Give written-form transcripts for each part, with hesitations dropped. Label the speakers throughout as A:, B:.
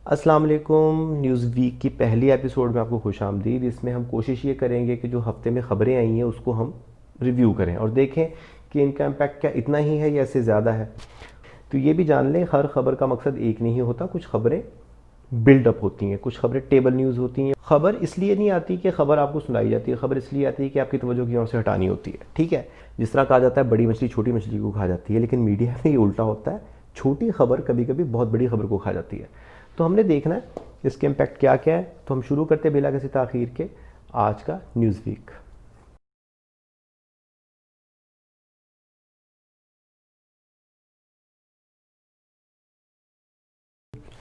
A: अस्सलाम वालेकुम। News week की पहली एपिसोड में आपको खुशामदीद। इसमें हम कोशिश ये करेंगे कि जो हफ्ते में ख़बरें आई हैं उसको हम रिव्यू करें और देखें कि इनका इम्पैक्ट क्या इतना ही है या इससे ज़्यादा है। तो ये भी जान लें, हर खबर का मकसद एक नहीं होता। कुछ खबरें बिल्डअप होती हैं, कुछ खबरें टेबल न्यूज़ होती हैं। खबर इसलिए नहीं आती कि खबर आपको सुनाई जाती है, खबर इसलिए आती है कि आपकी तवज्जो की ओर से हटानी होती है। ठीक है, जिस तरह कहा जाता है बड़ी मछली छोटी मछली को खा जाती है, लेकिन मीडिया में ये उल्टा होता है। छोटी खबर कभी कभी बहुत बड़ी खबर को खा जाती है। तो हमने देखना है इसके इम्पैक्ट क्या क्या है। तो हम शुरू करते हैं बिला किसी ताखीर के आज का न्यूज़ वीक।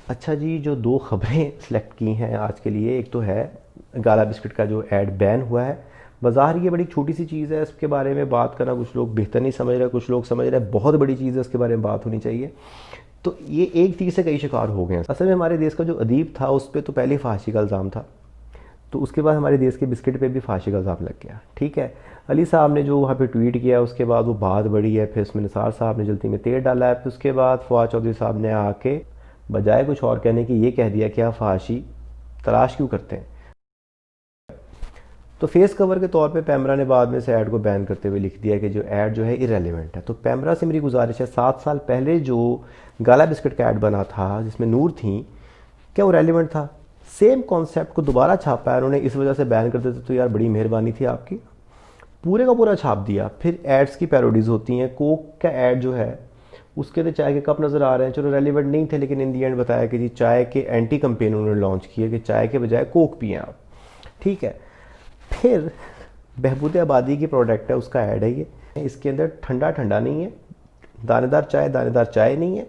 A: अच्छा जी, जो दो खबरें सेलेक्ट की हैं आज के लिए, एक तो है गाला बिस्किट का जो ऐड बैन हुआ है। बाज़ार ये बड़ी छोटी सी चीज़ है, इसके बारे में बात करना कुछ लोग बेहतर नहीं समझ रहे, कुछ लोग समझ रहे हैं बहुत बड़ी चीज़ है, इसके बारे में बात होनी चाहिए। तो ये एक तीर से कई शिकार हो गए हैं। असल में हमारे देश का जो अदीब था उस पर तो पहले फांसी का इल्ज़ाम था, तो उसके बाद हमारे देश के बिस्किट पे भी फांसी का इल्ज़ाम लग गया। ठीक है, अली साहब ने जो वहाँ पे ट्वीट किया उसके बाद वो बात बढ़ी है, फिर उसमें निसार साहब ने जल्दी में तेल डाला है, फिर उसके बाद फवाद चौधरी साहब ने आके बजाय कुछ और कहने की ये कह दिया कि आप फांसी तलाश क्यों करते हैं। तो फेस कवर के तौर पे पैमरा ने बाद में इस ऐड को बैन करते हुए लिख दिया कि जो ऐड जो है इरेलीवेंट है। तो पैमरा से मेरी गुजारिश है, 7 साल पहले जो गाला बिस्किट का ऐड बना था जिसमें नूर थी, क्या वो रेलिवेंट था? सेम कॉन्सेप्ट को दोबारा छापा है उन्होंने, इस वजह से बैन कर देते तो यार बड़ी मेहरबानी थी आपकी। पूरे का पूरा छाप दिया। फिर एड्स की पैरोडीज होती हैं। कोक का ऐड जो है उसके तो चाय के कप नज़र आ रहे हैं, चलो रेलिवेंट नहीं थे, लेकिन इन दी एंड बताया कि जी चाय के एंटी कंपेन उन्होंने लॉन्च किया कि चाय के बजाय कोक पिए आप। ठीक है, फिर बहबूद आबादी की प्रोडक्ट है उसका ऐड है ये, इसके अंदर ठंडा ठंडा नहीं है, दानेदार चाय नहीं है,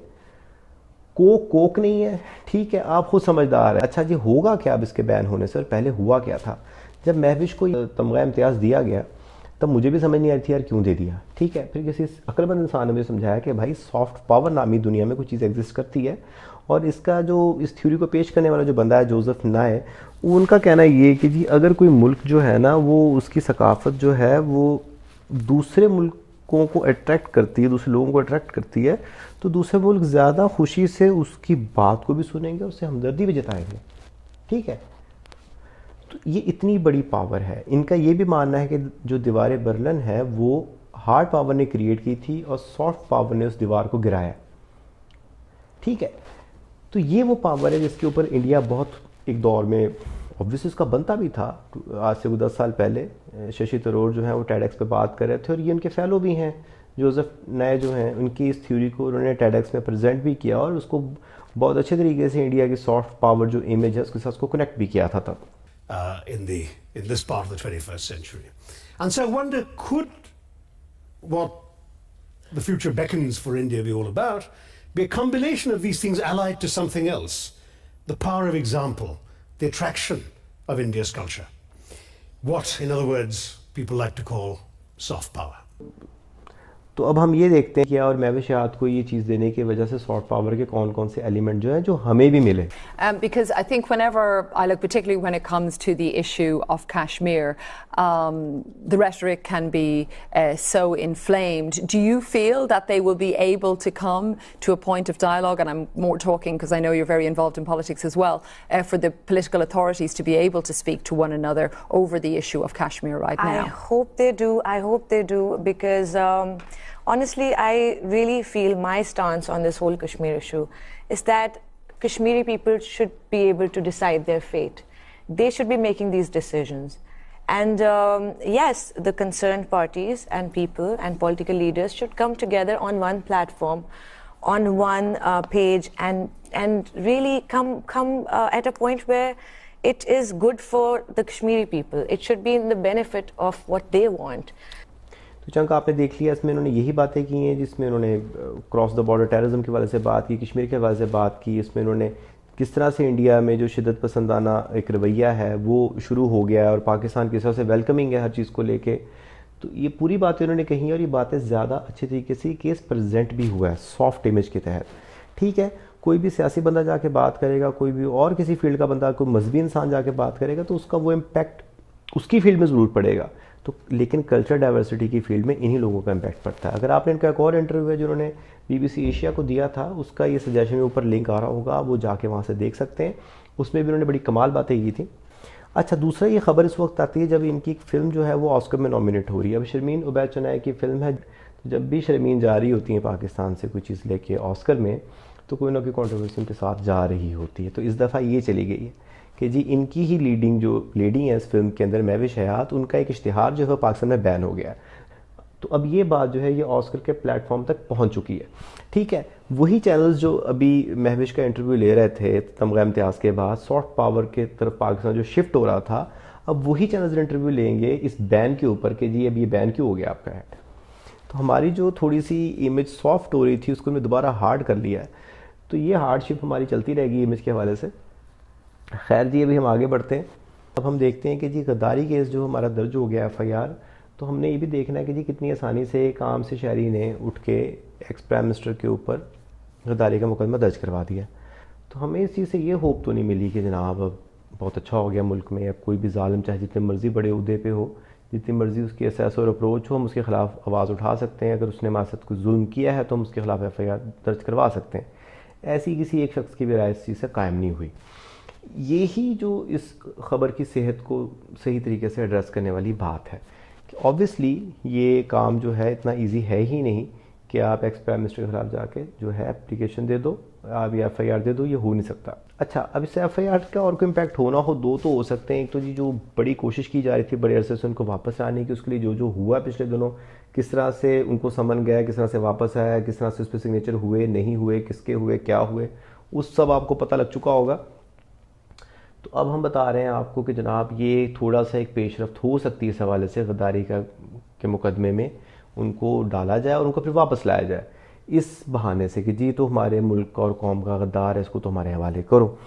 A: कोक कोक नहीं है। ठीक है, आप खुद समझदार है। अच्छा जी, होगा क्या अब इसके बैन होने से? और पहले हुआ क्या था? जब महविश को तमगा इम्तियाज़ दिया गया तब मुझे भी समझ नहीं आई थी यार क्यों दे दिया। ठीक है, फिर किसी अक्लमंद इंसान ने मुझे समझाया कि भाई सॉफ्ट पावर नामी दुनिया में कोई चीज़ एग्जिस्ट करती है, और इसका जो इस थ्योरी को पेश करने वाला जो बंदा है जोसेफ नाय, उनका कहना ये कि जी अगर कोई मुल्क जो है ना वो उसकी सकाफत जो है वो दूसरे मुल्कों को अट्रैक्ट करती है, दूसरे लोगों को अट्रैक्ट करती है, तो दूसरे मुल्क ज़्यादा खुशी से उसकी बात को भी सुनेंगे और उससे हमदर्दी भी जताएंगे। ठीक है, तो ये इतनी बड़ी पावर है। इनका ये भी मानना है कि जो दीवार बर्लिन है वो हार्ड पावर ने क्रिएट की थी और सॉफ्ट पावर ने उस दीवार को गिराया। ठीक है, तो ये वो पावर है जिसके ऊपर इंडिया बहुत एक दौर में ऑब्वियसली उसका बनता भी था। आज से 10 साल पहले शशि थरूर जो है वो टेडेक्स पे बात कर रहे थे, और ये उनके फेलो भी हैं जोसेफ नए जो हैं, उनकी इस थ्योरी को उन्होंने टेडेक्स में प्रेजेंट भी किया और उसको बहुत अच्छे तरीके से इंडिया की सॉफ्ट पावर जो इमेज है उसके साथ उसको कनेक्ट भी किया था तब।
B: in this part of the 21st century. And so I wonder, could what the future beckons for India be all about be a combination of these things allied to something else? The power of example, the attraction of India's culture. What, in other words, people like to call soft power.
A: तो अब हम ये देखते हैं कि और महविशात को ये चीज़ देने की वजह से सॉफ्ट पावर के कौन कौन से एलिमेंट जो हैं जो हमें भी मिले।
C: Because I think whenever I look, particularly when it comes to the issue of Kashmir, the rhetoric can be so inflamed. Do you feel that they will be able to come to a point of dialogue, and I'm more talking because I know you're very involved in politics as well, for the political authorities to be able to speak to one another over the issue of Kashmir right now?
D: I hope they do. I hope they do, because honestly, I really feel my stance on this whole Kashmir issue is that Kashmiri people should be able to decide their fate. They should be making these decisions. And yes, the concerned parties and people and political leaders should come together on one platform, on one page, and really come at a point where it is good for the Kashmiri people. It should be in the benefit of what they want.
A: तो chunk आपने देख लिया, इसमें उन्होंने यही बातें की हैं जिसमें उन्होंने क्रॉस द बॉर्डर टेररिज्म के हवाले से बात की, कश्मीर के हवाले से बात की। इसमें उन्होंने किस तरह से इंडिया में जो शिद्दत पसंदाना एक रवैया है वो शुरू हो गया है और पाकिस्तान किस तरह से वेलकमिंग है हर चीज़ को लेके। तो ये पूरी बातें उन्होंने कही और ये बातें ज़्यादा अच्छे तरीके से केस प्रेजेंट भी हुआ है सॉफ्ट इमेज के तहत। ठीक है, कोई भी सियासी बंदा जाके बात करेगा, कोई भी और किसी फील्ड का बंदा, कोई मजहबी इंसान जाके बात करेगा तो उसका वो इम्पैक्ट उसकी फील्ड में ज़रूर पड़ेगा। तो लेकिन कल्चर डाइवर्सिटी की फील्ड में इन्हीं लोगों का इम्पैक्ट पड़ता है। अगर आपने इनका एक और इंटरव्यू है जो उन्होंने BBC एशिया को दिया था, उसका ये सजेशन में ऊपर लिंक आ रहा होगा, वो जाके वहाँ से देख सकते हैं। उसमें भी उन्होंने बड़ी कमाल बातें की थी। अच्छा, दूसरा ये खबर इस वक्त आती है जब इनकी फिल्म जो है वो ऑस्कर में नॉमिनेट हो रही है। अब शर्मीन उबैद चौनाई की फिल्म है, तो जब भी शर्मीन जा रही होती है पाकिस्तान से कोई चीज़ लेके ऑस्कर में, तो कोई ना कोई कंट्रोवर्सी उनके साथ जा रही होती है। तो इस दफ़ा ये चली गई है कि जी इनकी ही लीडिंग जो लेडी हैं इस फिल्म के अंदर, महविश हयात, उनका एक इश्तिहार जो है पाकिस्तान में बैन हो गया है। तो अब ये बात जो है ये ऑस्कर के प्लेटफॉर्म तक पहुंच चुकी है। ठीक है, वही चैनल्स जो अभी महविश का इंटरव्यू ले रहे थे तमगा इम्तियाज़ के बाद, सॉफ्ट पावर के तरफ पाकिस्तान जो शिफ्ट हो रहा था, अब वही चैनल्स इंटरव्यू लेंगे इस बैन के ऊपर कि जी अब ये बैन क्यों हो गया आपका ऐड। तो हमारी जो थोड़ी सी इमेज सॉफ्ट हो रही थी उसको हमने दोबारा हार्ड कर लिया है। तो ये हार्डशिप हमारी चलती रहेगी इमेज के हवाले से। खैर जी, अभी हम आगे बढ़ते हैं। अब हम देखते हैं कि जी गद्दारी केस जो हमारा दर्ज हो गया FIR, तो हमने ये भी देखना है कि जी कितनी आसानी से एक आम से शहरी ने उठ के एक्स प्राइम मिनिस्टर के ऊपर गद्दारी का मुकदमा दर्ज करवा दिया। तो हमें इस चीज़ से ये होप तो नहीं मिली कि जनाब अब बहुत अच्छा हो गया मुल्क में, अब कोई भी ज़ालिम चाहे जितने मर्ज़ी बड़े उहदे पे हो, जितनी मर्ज़ी उसकी असेस और अप्रोच हो, हम उसके ख़िलाफ़ आवाज़ उठा सकते हैं। अगर उसने हमारे साथ कोई जुल्म किया है तो हम उसके ख़िलाफ़ FIR दर्ज करवा सकते हैं। ऐसी किसी एक शख्स की भी राय इस चीज़ से कायम नहीं हुई। यही जो इस खबर की सेहत को सही तरीके से एड्रेस करने वाली बात है कि ऑब्वियसली ये काम जो है इतना इजी है ही नहीं कि आप एक्स प्राइम मिनिस्टर के खिलाफ जाके जो है एप्लीकेशन दे दो, आप ये FIR दे दो, ये हो नहीं सकता। अच्छा, अब इससे FIR का और कोई इम्पैक्ट होना हो, दो तो हो सकते हैं। एक तो जी जो बड़ी कोशिश की जा रही थी बड़े अरसे से उनको वापस आने की, उसके लिए जो जो हुआ पिछले दिनों, किस तरह से उनको समन गया, किस तरह से वापस आया, किस तरह से उस पर सिग्नेचर हुए नहीं हुए, किसके हुए क्या हुए, उस सब आपको पता लग चुका होगा। तो अब हम बता रहे हैं आपको कि जनाब ये थोड़ा सा एक पेशरफ्त हो सकती है इस हवाले से गद्दारी के मुकदमे में उनको डाला जाए और उनको फिर वापस लाया जाए इस बहाने से कि जी तो हमारे मुल्क और कौम का गद्दार है, इसको तो हमारे हवाले करो।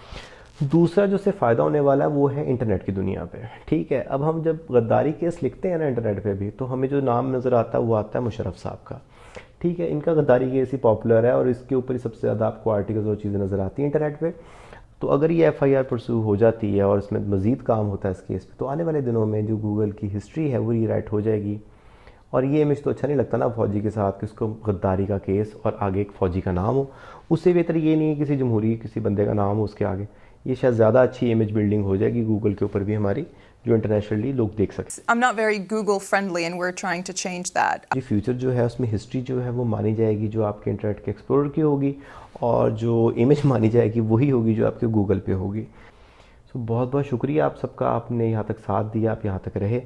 A: दूसरा जो से फ़ायदा होने वाला है वो है इंटरनेट की दुनिया पे। ठीक है, अब हम जब गद्दारी केस लिखते हैं ना इंटरनेट पे भी, तो हमें जो नाम नज़र आता है वो आता है मुशर्रफ साहब का। ठीक है, इनका गद्दारी केस ही पॉपुलर है और इसके ऊपर ही सबसे ज़्यादा आपको आर्टिकल्स और चीज़ें नज़र आती हैं इंटरनेट पर। तो अगर ये FIR परस्यू हो जाती है और इसमें मज़ीद काम होता है इस केस पे, तो आने वाले दिनों में जो गूगल की हिस्ट्री है वो रीराइट हो जाएगी। और ये इमेज तो अच्छा नहीं लगता ना फ़ौजी के साथ कि उसको गद्दारी का केस और आगे एक फ़ौजी का नाम हो। उससे बेहतर ये नहीं है किसी जमहूरी किसी बंदे का नाम हो उसके आगे। ये शायद ज़्यादा अच्छी इमेज बिल्डिंग हो जाएगी गूगल के ऊपर भी हमारी, जो इंटरनेशनली लोग देख सकें।
E: I'm not very Google friendly and we're trying to change that.
A: जी फ्यूचर जो है उसमें हिस्ट्री जो है वो मानी जाएगी जो आपके इंटरनेट के एक्सप्लोरर की होगी, और जो इमेज मानी जाएगी वही होगी जो आपके गूगल पे होगी। सो बहुत बहुत शुक्रिया आप सबका, आपने यहाँ तक साथ दिया, आप यहाँ तक रहे।